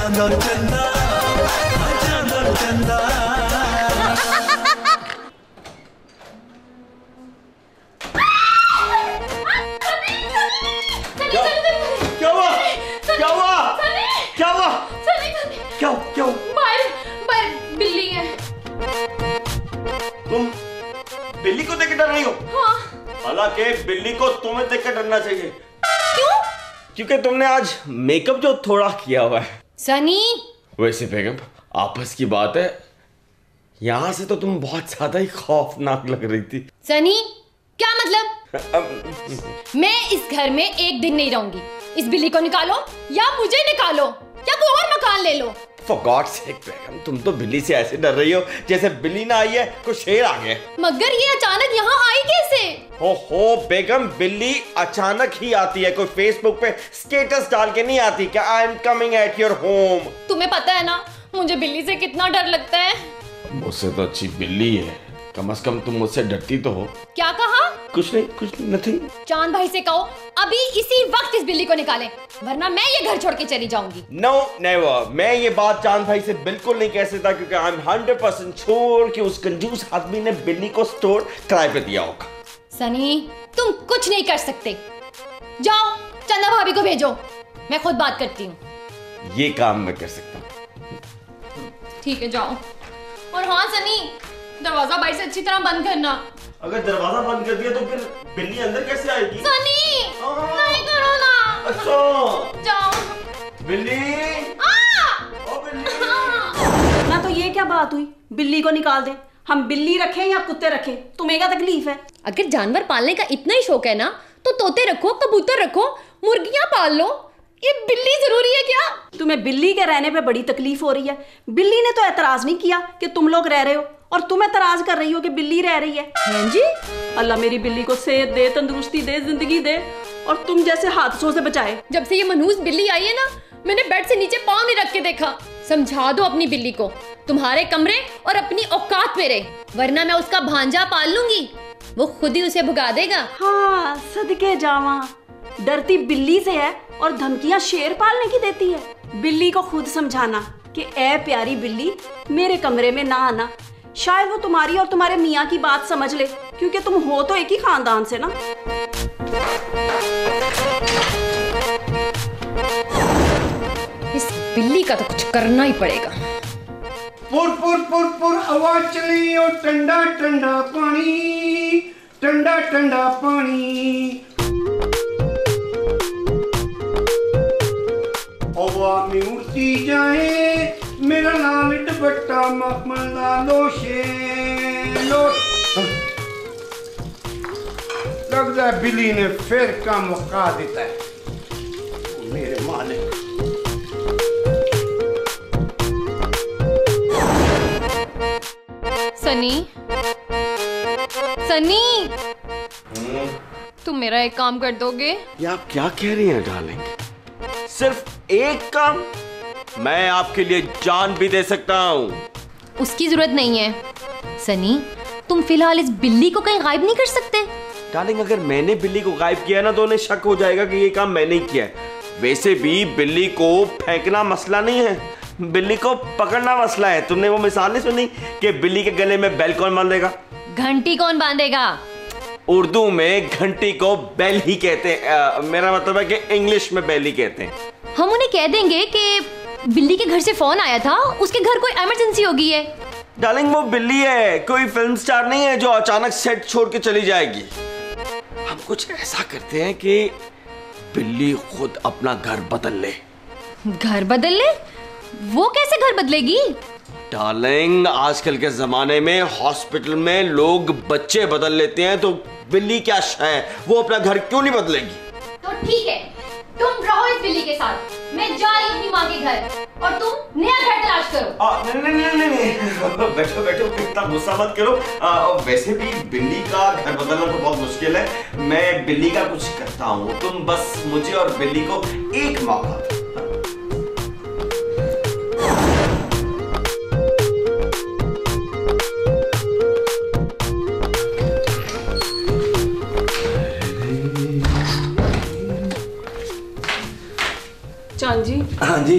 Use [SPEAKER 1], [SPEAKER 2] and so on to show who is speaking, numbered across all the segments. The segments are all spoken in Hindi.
[SPEAKER 1] चांद और चंदा, चांद और चंदा। क्या हुआ? क्या हुआ? क्या हुआ? क्या क्या?
[SPEAKER 2] बाहर बिल्ली है।
[SPEAKER 1] तुम बिल्ली को देख कर डर रही हो?
[SPEAKER 2] हाँ।
[SPEAKER 1] हालांकि बिल्ली को तुम्हें देख कर डरना चाहिए।
[SPEAKER 2] क्यों?
[SPEAKER 1] क्योंकि तुमने आज मेकअप जो थोड़ा किया हुआ है।
[SPEAKER 2] सनी।
[SPEAKER 1] वैसे बेगम आपस की बात है, यहाँ से तो तुम बहुत ज्यादा ही खौफनाक लग रही थी।
[SPEAKER 2] सनी क्या मतलब? मैं इस घर में एक दिन नहीं रहूंगी। इस बिल्ली को निकालो या मुझे निकालो या कोई और मकान ले लो।
[SPEAKER 1] For God's sake बेगम, तुम तो बिल्ली से ऐसे डर रही हो जैसे बिल्ली ना आई है कोई शेर आ गया।
[SPEAKER 2] मगर ये अचानक यहाँ आई कैसे?
[SPEAKER 1] हो बेगम, बिल्ली अचानक ही आती है, कोई फेसबुक पे स्टेटस डाल के नहीं आती कि I am coming at your home.
[SPEAKER 2] तुम्हें पता है ना मुझे बिल्ली से कितना डर लगता है।
[SPEAKER 1] मुझसे तो अच्छी बिल्ली है, कम से कम तुम मुझसे डरती तो हो।
[SPEAKER 2] क्या कहा?
[SPEAKER 1] कुछ नहीं, नथिंग।
[SPEAKER 2] चांद भाई से कहो अभी इसी वक्त इस बिल्ली को निकालें, वरना मैं ये घर छोड़ के चली जाऊंगी।
[SPEAKER 1] नो नेवर, मैं ये बात चांद भाई से बिल्कुल नहीं कह सकता क्योंकि आई एम 100% श्योर कि उस कंजूस आदमी ने बिल्ली को स्टोर किराए पे दिया होगा।
[SPEAKER 2] सनी तुम कुछ नहीं कर सकते, जाओ चंदा भाभी को भेजो, मैं खुद बात करती हूँ।
[SPEAKER 1] ये काम मैं कर सकता हूँ।
[SPEAKER 2] ठीक है जाओ। और हाँ सनी, दरवाजा बाहर से अच्छी तरह बंद करना।
[SPEAKER 1] अगर दरवाजा बंद कर दिया तो फिर बिल्ली अंदर कैसे आएगी?
[SPEAKER 2] सनी नहीं करो ना।
[SPEAKER 1] अच्छा
[SPEAKER 2] जाओ।
[SPEAKER 1] बिल्ली।
[SPEAKER 2] ओ
[SPEAKER 1] बिल्ली।
[SPEAKER 3] ना तो ये क्या बात हुई, बिल्ली को निकाल दे। हम बिल्ली रखें या कुत्ते रखें, तुम्हें क्या तकलीफ है?
[SPEAKER 2] अगर जानवर पालने का इतना ही शौक है ना तो तोते रखो, कबूतर रखो, मुर्गियां पाल लो। ये बिल्ली जरूरी है क्या?
[SPEAKER 3] तुम्हें बिल्ली के रहने पे बड़ी तकलीफ हो रही है। बिल्ली ने तो एतराज नहीं किया कि तुम लोग रह रहे हो, और तुम एतराज कर रही हो कि बिल्ली रह रही है।
[SPEAKER 2] हाँ जी।
[SPEAKER 3] अल्लाह मेरी बिल्ली को सेहत दे, तंदुरुस्ती दे, जिंदगी दे और तुम जैसे हादसों से बचाए।
[SPEAKER 2] जब से ये मनहूस बिल्ली आई है ना, मैंने बेड से नीचे पाँव नहीं रख के देखा। समझा दो अपनी बिल्ली को तुम्हारे कमरे और अपनी औकात में रहे, वरना मैं उसका भांजा पाल लूंगी, वो खुद ही उसे भगा देगा।
[SPEAKER 3] हाँ सदके जावा, डरती बिल्ली से है और धमकियां शेर पालने की देती है। बिल्ली को खुद समझाना कि ए प्यारी बिल्ली मेरे कमरे में ना आना। शायद वो तुम्हारी और तुम्हारे मियाँ की बात समझ ले, क्योंकि तुम हो तो एक ही खानदान से ना।
[SPEAKER 2] इस बिल्ली का तो कुछ करना ही पड़ेगा।
[SPEAKER 4] पुर पुर पुर पुर आवाज चली और ठंडा ठंडा पानी, ठंडा ठंडा पानी। हवा में उड़ती जाए मेरा लाल दुपट्टा मखमल लोशे लो। लगता है बिल्ली ने फिर काम मुका देता है मेरे मालिक।
[SPEAKER 2] सनी, सनी, तुम मेरा एक काम कर दोगे?
[SPEAKER 1] ये आप क्या कह रही हैं डार्लिंग? सिर्फ एक काम? मैं आपके लिए जान भी दे सकता हूँ।
[SPEAKER 2] उसकी जरूरत नहीं है। सनी तुम फिलहाल इस बिल्ली को कहीं गायब नहीं कर सकते?
[SPEAKER 1] डार्लिंग अगर मैंने बिल्ली को गायब किया ना तो उन्हें शक हो जाएगा कि ये काम मैंने ही किया है। वैसे भी बिल्ली को फेंकना मसला नहीं है, बिल्ली को पकड़ना मसला है। तुमने वो मिसाल नहीं सुनी कि बिल्ली के गले में बेल कौन बांधेगा?
[SPEAKER 2] घंटी कौन बांधेगा?
[SPEAKER 1] उर्दू में घंटी को बेल ही कहते हैं। मेरा मतलब है कि इंग्लिश में बेल ही कहते हैं।
[SPEAKER 2] हम उन्हें कह देंगे कि बिल्ली के घर से फोन आया था, उसके घर कोई इमरजेंसी हो गई है।
[SPEAKER 1] डार्लिंग वो बिल्ली है, कोई फिल्म स्टार नहीं है जो अचानक सेट छोड़ के चली जाएगी। हम कुछ ऐसा करते हैं कि बिल्ली खुद अपना घर बदल ले।
[SPEAKER 2] घर बदल ले? वो कैसे घर बदलेगी?
[SPEAKER 1] डार्लिंग आजकल के जमाने में हॉस्पिटल में लोग बच्चे बदल लेते हैं, तो बिल्ली क्या है, वो अपना घर क्यों नहीं बदलेगी?
[SPEAKER 2] तो ठीक है, तुम रहो इस बिल्ली के साथ, मैं जा रही हूँ अपनी माँ के घर और तुम नया घर तलाश करो।
[SPEAKER 1] नहीं बैठो बैठो, इतना गुस्सा मत करो। वैसे भी बिल्ली का घर बदलना तो बहुत मुश्किल है, मैं बिल्ली का कुछ करता हूँ। तुम बस मुझे और बिल्ली को एक मौका दो।
[SPEAKER 3] चांद जी।
[SPEAKER 1] हाँ जी।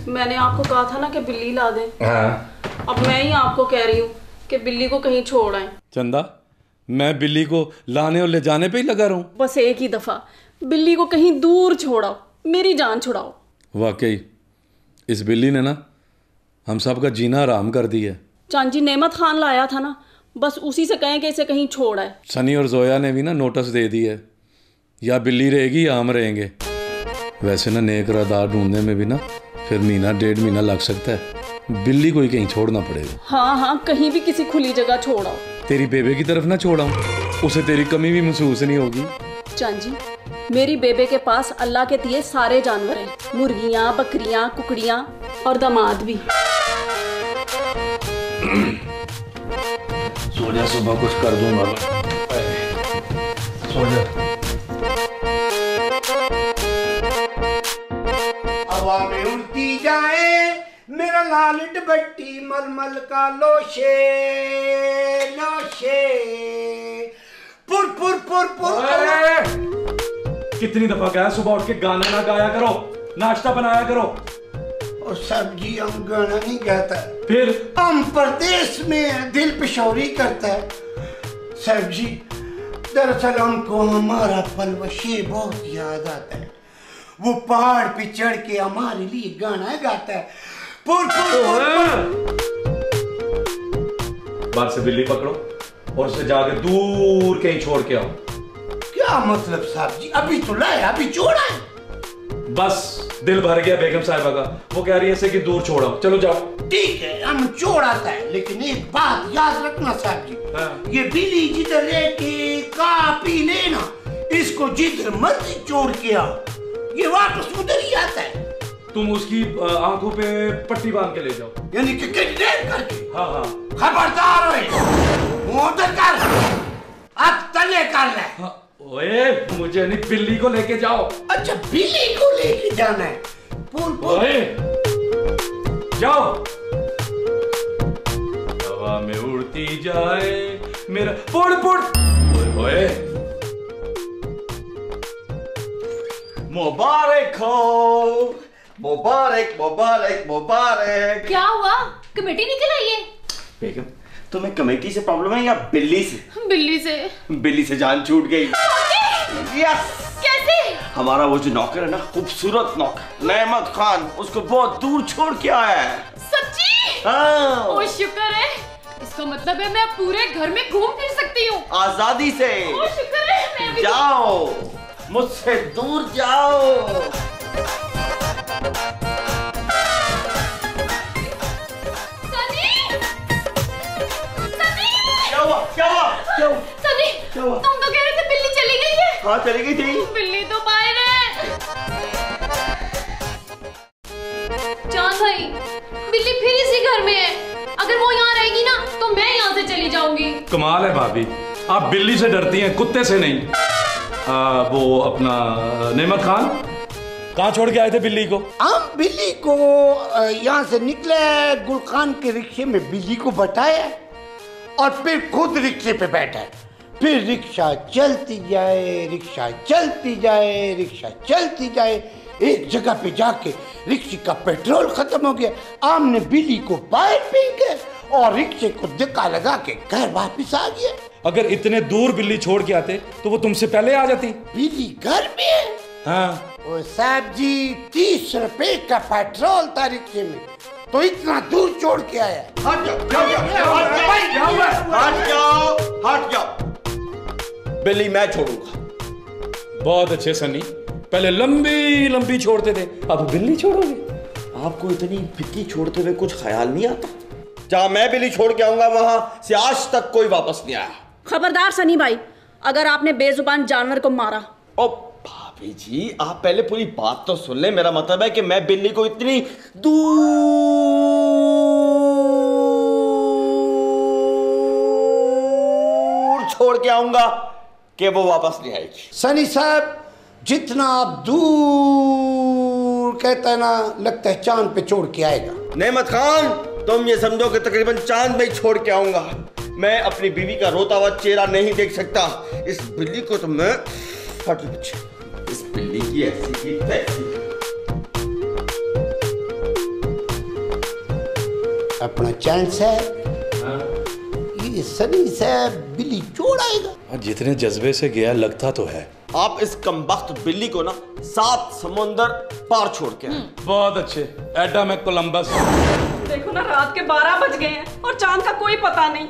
[SPEAKER 3] मैं मैंने आपको कहा था ना कि बिल्ली ला दें।
[SPEAKER 5] हाँ
[SPEAKER 3] अब मैं ही आपको कह रही हूँ कि बिल्ली को कहीं छोड़ आए।
[SPEAKER 5] चंदा, मैं बिल्ली को लाने और ले जाने पे ही लगा रहा हूँ।
[SPEAKER 3] बस एक ही दफा बिल्ली को कहीं दूर छोड़ाओ, मेरी जान छुड़ाओ।
[SPEAKER 5] वाकई इस बिल्ली ने ना हम सब का जीना आराम कर दिया।
[SPEAKER 3] चांजी नेमत खान लाया था ना, बस उसी से कहें कि इसे कहीं छोड़ आए।
[SPEAKER 5] सनी और जोया ने भी ना नोटिस दे दी है, या बिल्ली रहेगी या हम रहेंगे। वैसे ना नेक रादार ढूंढने में भी ना फिर महीना 1.5 महीना लग सकता है। बिल्ली को ही कहीं छोड़ना पड़ेगा।
[SPEAKER 3] हाँ हाँ, कहीं भी किसी खुली जगह छोड़ाओ।
[SPEAKER 5] तेरी बेबे की तरफ ना छोड़ाऊं, उसे तेरी कमी भी महसूस नहीं होगी।
[SPEAKER 3] चांजी, मेरी बेबे के पास अल्लाह के दिए सारे जानवर हैं, मुर्गियाँ, बकरियाँ, कुकड़ियाँ और दामाद भी।
[SPEAKER 5] सो जा, सुबह कुछ कर दूंगा। सो जा।
[SPEAKER 4] हवा में उड़ती जाए मेरा लाल दुपट्टी मलमल का लोशे लोशे पुर पुर पुर पुर।
[SPEAKER 5] कितनी दफा कहा सुबह उठ के गाना ना गाया करो, नाश्ता बनाया करो।
[SPEAKER 4] और सब्जी हम गाना नहीं गाता,
[SPEAKER 5] फिर
[SPEAKER 4] हम परदेश में दिल पिशौरी करता है। सब्जी दरअसल हमको हमारा पलवशे बहुत याद आता है। वो पहाड़ पे चढ़ के हमारे लिए गाना गाता है। पुर पुर पुर।
[SPEAKER 5] बाहर से बिल्ली पकड़ो और उसे जाके दूर कहीं छोड़ के आओ।
[SPEAKER 4] क्या मतलब साहब जी? अभी तो लाया, अभी छोड़ा है।
[SPEAKER 5] बस दिल भर गया बेगम साहिबा का, वो कह रही है कि दूर छोड़ो। चलो जाओ।
[SPEAKER 4] ठीक है, हम छोड़ाता है, लेकिन एक बात याद रखना साहब जी।
[SPEAKER 5] हाँ।
[SPEAKER 4] ये बिल्ली जिधर रह के का पी लेना, इसको जिधर मर्जी छोड़ के आओ, ये वापस उधर ही आता है।
[SPEAKER 5] तुम उसकी आंखों पे पट्टी बांध के ले जाओ,
[SPEAKER 4] यानी कि किडनैप करके।
[SPEAKER 5] हाँ हाँ
[SPEAKER 4] खबरदार हो, उधर कर, अब तले कर ले।
[SPEAKER 5] हाँ। ओए मुझे नहीं, बिल्ली को लेके जाओ।
[SPEAKER 4] अच्छा, बिल्ली को लेके जाना है। पुल पुल।
[SPEAKER 5] ओए जाओ। हवा में उड़ती जाए मेरा पुड़ पुड़। ओए
[SPEAKER 1] मुबारक हो, मुबारक मुबारक मुबारक।
[SPEAKER 2] क्या हुआ? कमेटी निकल आई है?
[SPEAKER 1] बेगम, तुम्हें कमेटी से प्रॉब्लम है या बिल्ली से?
[SPEAKER 2] बिल्ली से।
[SPEAKER 1] बिल्ली से जान छूट गई। यस।
[SPEAKER 2] कैसे?
[SPEAKER 1] हमारा वो जो नौकर है ना, खूबसूरत नौकर नेमत खान, उसको बहुत दूर छोड़ के आया है।
[SPEAKER 2] सच्ची?
[SPEAKER 1] हाँ।
[SPEAKER 2] ओ शुक्र है, इसका मतलब है मैं पूरे घर में घूम फिर सकती हूँ
[SPEAKER 1] आजादी से।
[SPEAKER 2] ओ शुक्र है, मैं भी
[SPEAKER 1] जाओ, मुझसे दूर जाओ।
[SPEAKER 2] सनी, तुम तो कह रहे थे बिल्ली चली गई है।
[SPEAKER 1] हाँ चली गई थी।
[SPEAKER 2] बिल्ली तो बाहर है। चांद भाई, बिल्ली फिर इसी घर में है। अगर वो यहाँ रहेगी ना तो मैं यहाँ से चली जाऊंगी।
[SPEAKER 5] कमाल है भाभी, आप बिल्ली से डरती हैं, कुत्ते से नहीं। वो अपना नेमत खान कहाँ छोड़ के आए थे बिल्ली को?
[SPEAKER 4] हम बिल्ली को यहाँ से निकले, गुलखान के रिक्शे में बिल्ली को बैठाया और फिर खुद रिक्शे पे बैठा। फिर रिक्शा चलती जाए, रिक्शा चलती जाए, रिक्शा चलती जाए। एक जगह पे जाके रिक्शे का पेट्रोल खत्म हो गया। हमने बिल्ली को बाहर फेंक गए और रिक्शे को धक्का लगा के घर वापिस आ गया।
[SPEAKER 5] अगर इतने दूर बिल्ली छोड़ के आते तो वो तुमसे पहले आ जाती।
[SPEAKER 4] बिल्ली घर में है।
[SPEAKER 5] हाँ।
[SPEAKER 4] ओ साहब जी, 30 रुपए का पेट्रोल था रिक्शे में, तो इतना दूर छोड़ के आया। हट जाओ,
[SPEAKER 1] हट जाओ। बिल्ली मैं छोड़ूंगा।
[SPEAKER 5] बहुत अच्छे सनी, पहले लंबी लंबी छोड़ते थे, अब बिल्ली छोड़ोगे।
[SPEAKER 1] आपको इतनी फिक्की छोड़ते हुए कुछ ख्याल नहीं आता? जहां मैं बिल्ली छोड़ के आऊंगा वहां से आज तक कोई वापस नहीं आया।
[SPEAKER 3] खबरदार सनी भाई, अगर आपने बेजुबान जानवर को मारा।
[SPEAKER 1] ओ भाभी जी, आप पहले पूरी बात तो सुन ले। मेरा मतलब है कि मैं बिल्ली को इतनी दूर छोड़ के आऊंगा कि वो वापस नहीं आएगी।
[SPEAKER 4] सनी साहब, जितना आप दूर कहता है ना, लगता है चांद पे छोड़ के आएगा।
[SPEAKER 1] नेमत खान, तुम ये समझो कि तकरीबन चांद में ही छोड़ के आऊंगा। मैं अपनी बीवी का रोता हुआ चेहरा नहीं देख सकता। इस बिल्ली को तो मैं इस बिल्ली की ऐसी की तैसी।
[SPEAKER 4] अपना चैन साहब, ये सनी साहब बिल्ली छोड़ आएगा।
[SPEAKER 5] और जितने जज्बे से गया लगता तो है।
[SPEAKER 1] आप इस कमबख्त बिल्ली को ना 7 समुंदर पार छोड़ के आए।
[SPEAKER 5] बहुत अच्छे, एडा में कोलंबस।
[SPEAKER 3] देखो ना, रात के 12 बज गए हैं और चांद का कोई पता नहीं।